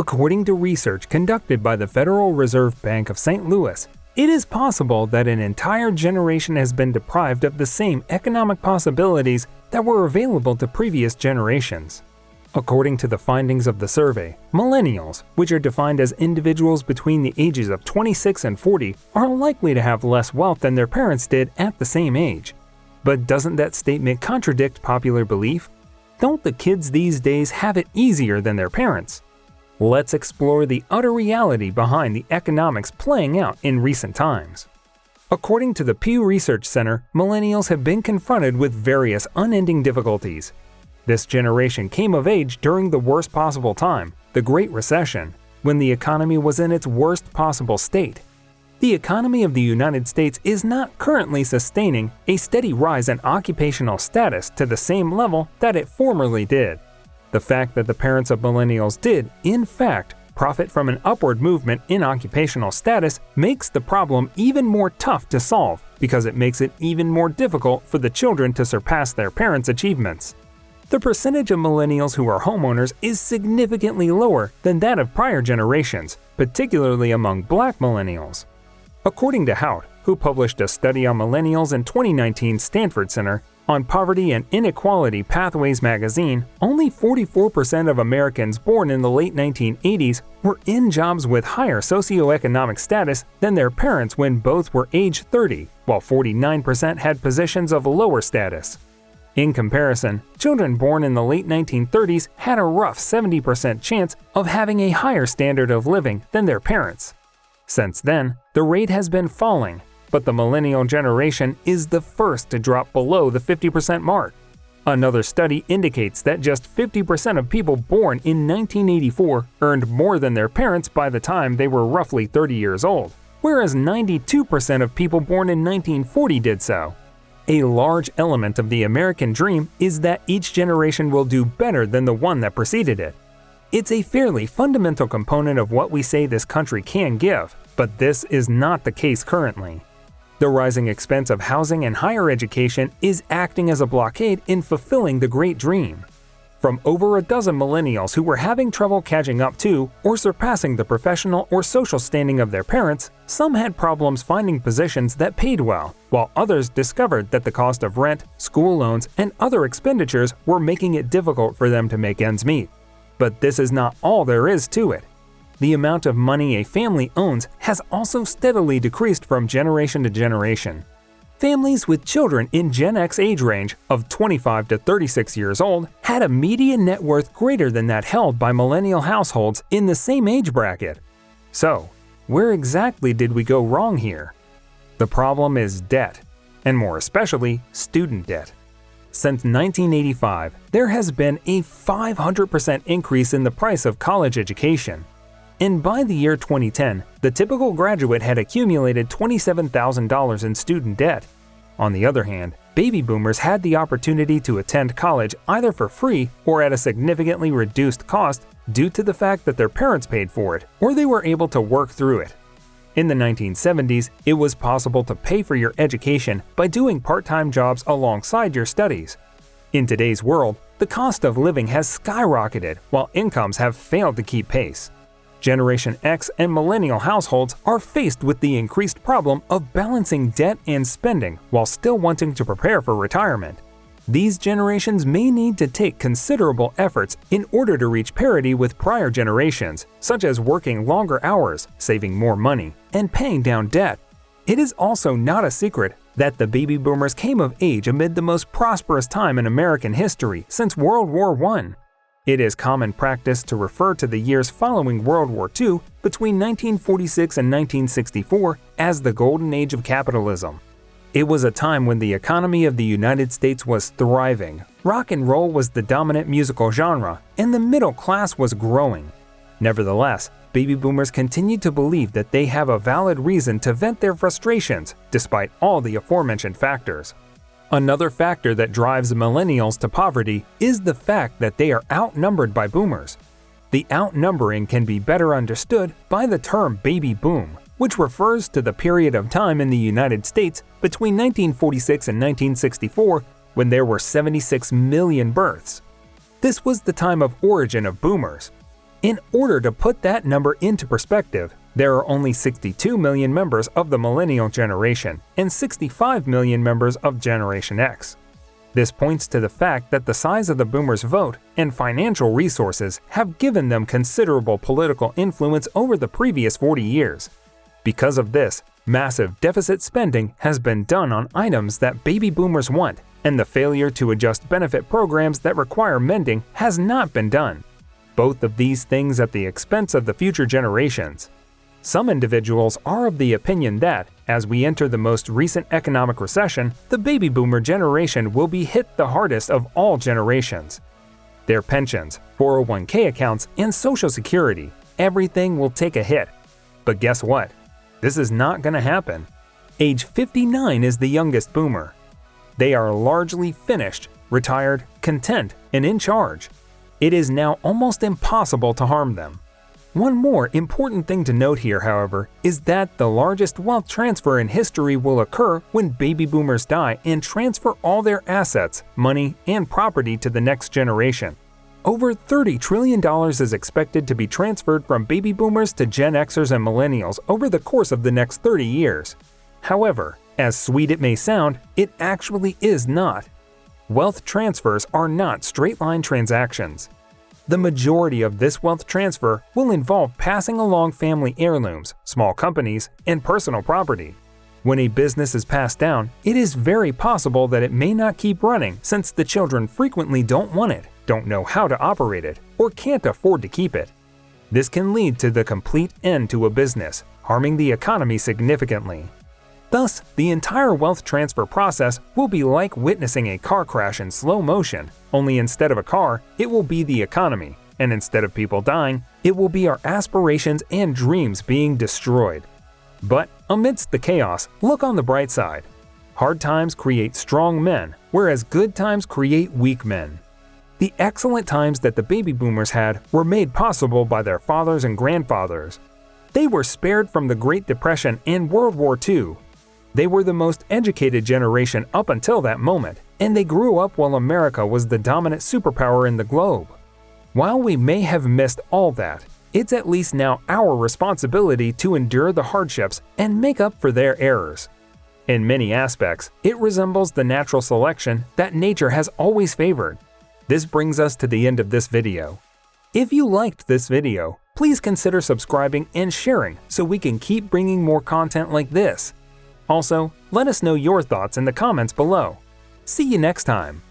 According to research conducted by the Federal Reserve Bank of St. Louis, it is possible that an entire generation has been deprived of the same economic possibilities that were available to previous generations. According to the findings of the survey, millennials, which are defined as individuals between the ages of 26 and 40, are likely to have less wealth than their parents did at the same age. But doesn't that statement contradict popular belief? Don't the kids these days have it easier than their parents? Let's explore the utter reality behind the economics playing out in recent times. According to the Pew Research Center, millennials have been confronted with various unending difficulties. This generation came of age during the worst possible time, the Great Recession, when the economy was in its worst possible state. The economy of the United States is not currently sustaining a steady rise in occupational status to the same level that it formerly did. The fact that the parents of millennials did, in fact, profit from an upward movement in occupational status makes the problem even more tough to solve because it makes it even more difficult for the children to surpass their parents' achievements. The percentage of millennials who are homeowners is significantly lower than that of prior generations, particularly among Black millennials. According to Hout, who published a study on millennials in 2019's Stanford Center on Poverty and Inequality Pathways magazine, only 44% of Americans born in the late 1980s were in jobs with higher socioeconomic status than their parents when both were age 30, while 49% had positions of lower status. In comparison, children born in the late 1930s had a rough 70% chance of having a higher standard of living than their parents. Since then, the rate has been falling, but the millennial generation is the first to drop below the 50% mark. Another study indicates that just 50% of people born in 1984 earned more than their parents by the time they were roughly 30 years old, whereas 92% of people born in 1940 did so. A large element of the American dream is that each generation will do better than the one that preceded it. It's a fairly fundamental component of what we say this country can give, but this is not the case currently. The rising expense of housing and higher education is acting as a blockade in fulfilling the great dream. From over a dozen millennials who were having trouble catching up to or surpassing the professional or social standing of their parents, some had problems finding positions that paid well, while others discovered that the cost of rent, school loans, and other expenditures were making it difficult for them to make ends meet. But this is not all there is to it. The amount of money a family owns has also steadily decreased from generation to generation. Families with children in Gen X age range of 25 to 36 years old had a median net worth greater than that held by millennial households in the same age bracket. So, where exactly did we go wrong here? The problem is debt, and more especially student debt. Since 1985, there has been a 500% increase in the price of college education. And by the year 2010, the typical graduate had accumulated $27,000 in student debt. On the other hand, baby boomers had the opportunity to attend college either for free or at a significantly reduced cost due to the fact that their parents paid for it, or they were able to work through it. In the 1970s, it was possible to pay for your education by doing part-time jobs alongside your studies. In today's world, the cost of living has skyrocketed while incomes have failed to keep pace. Generation X and millennial households are faced with the increased problem of balancing debt and spending while still wanting to prepare for retirement. These generations may need to take considerable efforts in order to reach parity with prior generations, such as working longer hours, saving more money, and paying down debt. It is also not a secret that the baby boomers came of age amid the most prosperous time in American history since World War I. It is common practice to refer to the years following World War II between 1946 and 1964 as the golden age of capitalism. It was a time when the economy of the United States was thriving, rock and roll was the dominant musical genre, and the middle class was growing. Nevertheless, baby boomers continue to believe that they have a valid reason to vent their frustrations despite all the aforementioned factors. Another factor that drives millennials to poverty is the fact that they are outnumbered by boomers. The outnumbering can be better understood by the term baby boom, which refers to the period of time in the United States between 1946 and 1964 when there were 76 million births. This was the time of origin of boomers. In order to put that number into perspective, there are only 62 million members of the millennial generation and 65 million members of Generation X. This points to the fact that the size of the boomers' vote and financial resources have given them considerable political influence over the previous 40 years. Because of this, massive deficit spending has been done on items that baby boomers want, and the failure to adjust benefit programs that require mending has not been done. Both of these things at the expense of the future generations. Some individuals are of the opinion that, as we enter the most recent economic recession, the baby boomer generation will be hit the hardest of all generations. Their pensions, 401k accounts, and Social Security, everything will take a hit. But guess what? This is not going to happen. Age 59 is the youngest boomer. They are largely finished, retired, content, and in charge. It is now almost impossible to harm them. One more important thing to note here, however, is that the largest wealth transfer in history will occur when baby boomers die and transfer all their assets, money, and property to the next generation. Over $30 trillion is expected to be transferred from baby boomers to Gen Xers and millennials over the course of the next 30 years. However, as sweet it may sound, it actually is not. Wealth transfers are not straight-line transactions. The majority of this wealth transfer will involve passing along family heirlooms, small companies, and personal property. When a business is passed down, it is very possible that it may not keep running since the children frequently don't want it, don't know how to operate it, or can't afford to keep it. This can lead to the complete end to a business, harming the economy significantly. Thus, the entire wealth transfer process will be like witnessing a car crash in slow motion, only instead of a car, it will be the economy, and instead of people dying, it will be our aspirations and dreams being destroyed. But amidst the chaos, look on the bright side. Hard times create strong men, whereas good times create weak men. The excellent times that the baby boomers had were made possible by their fathers and grandfathers. They were spared from the Great Depression and World War II. They were the most educated generation up until that moment, and they grew up while America was the dominant superpower in the globe. While we may have missed all that, it's at least now our responsibility to endure the hardships and make up for their errors. In many aspects, it resembles the natural selection that nature has always favored. This brings us to the end of this video. If you liked this video, please consider subscribing and sharing so we can keep bringing more content like this. Also, let us know your thoughts in the comments below. See you next time!